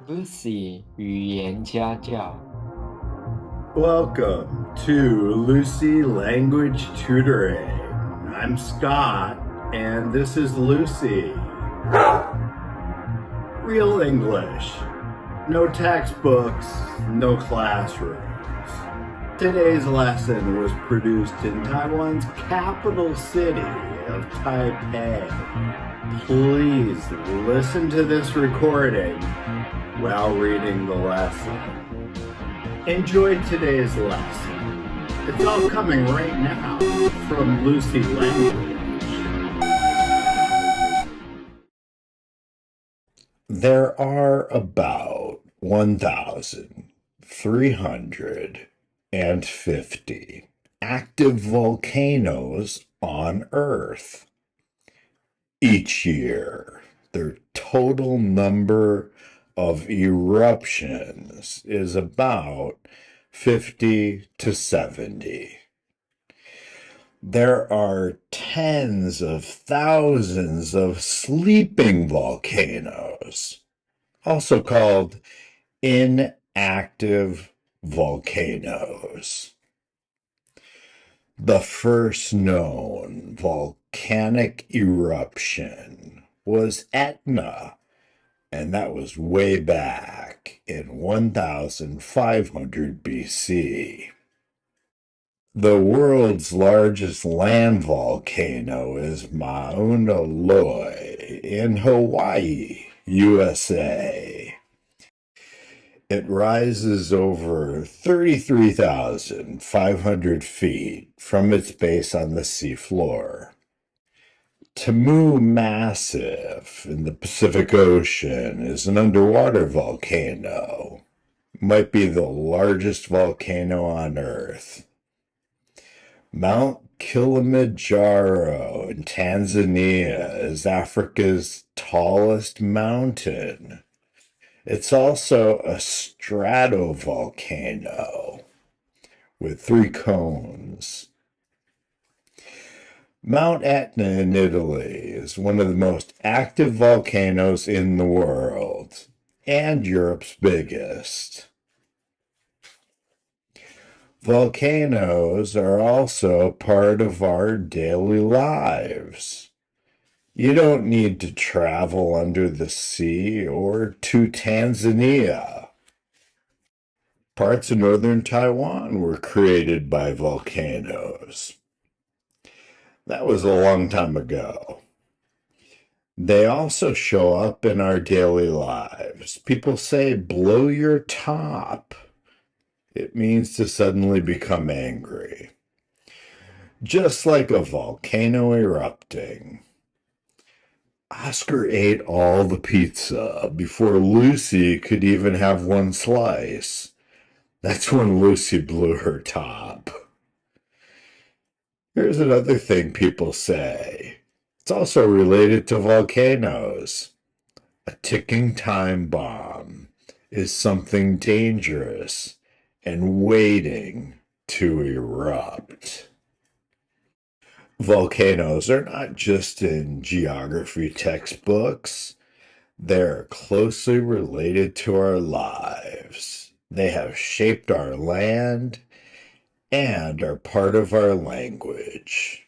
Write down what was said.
Lucy 语言家教。Welcome to Lucy Language Tutoring. I'm Scott, and this is Lucy. Real English. No textbooks, no classrooms. Today's lesson was produced in Taiwan's capital city of Taipei. Please listen to this recording while reading the lesson. Enjoy today's lesson. It's all coming right now from Lucy Language. There are about 1,350 active volcanoes on Earth. Each year, their total number of eruptions is about 50 to 70. There are tens of thousands of sleeping volcanoes, also called inactive volcanoes. The first known volcanic eruption was Etna, and that was way back in 1500 BC. The world's largest land volcano is Mauna Loa in Hawaii, USA. It rises over 33,500 feet from its base on the seafloor. Tamu Massif in the Pacific Ocean is an underwater volcano. Might be the largest volcano on Earth. Mount Kilimanjaro in Tanzania is Africa's tallest mountain. It's also a stratovolcano with 3 cones. Mount Etna in Italy is one of the most active volcanoes in the world and Europe's biggest. Volcanoes are also part of our daily lives. You don't need to travel under the sea or to Tanzania. Parts of northern Taiwan were created by volcanoes. That was a long time ago. They also show up in our daily lives. People say, blow your top. It means to suddenly become angry. Just like a volcano erupting. Oscar ate all the pizza before Lucy could even have one slice. That's when Lucy blew her top. Here's another thing people say. It's also related to volcanoes. A ticking time bomb is something dangerous and waiting to erupt. Volcanoes are not just in geography textbooks. They're closely related to our lives. They have shaped our land and are part of our language.